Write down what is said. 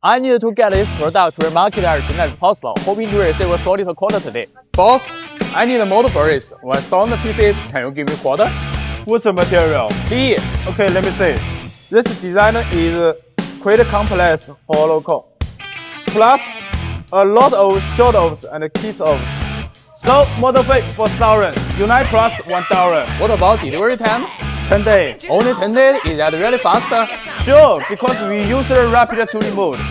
I need to get this product to the market as soon as possible, hoping to receive a solid quota today. Boss, I need more for this. 1,000 pieces, can you give me quarter? What's the material? B. Okay, let me see. This design is quite complex for local. Plus, a lot of short offs and kiss offs. So, model fee 4,000. Unite plus $1. What about delivery time? 10 days. Only 10 days? Is that really fast? Sure, because we use the rapid tooling modes.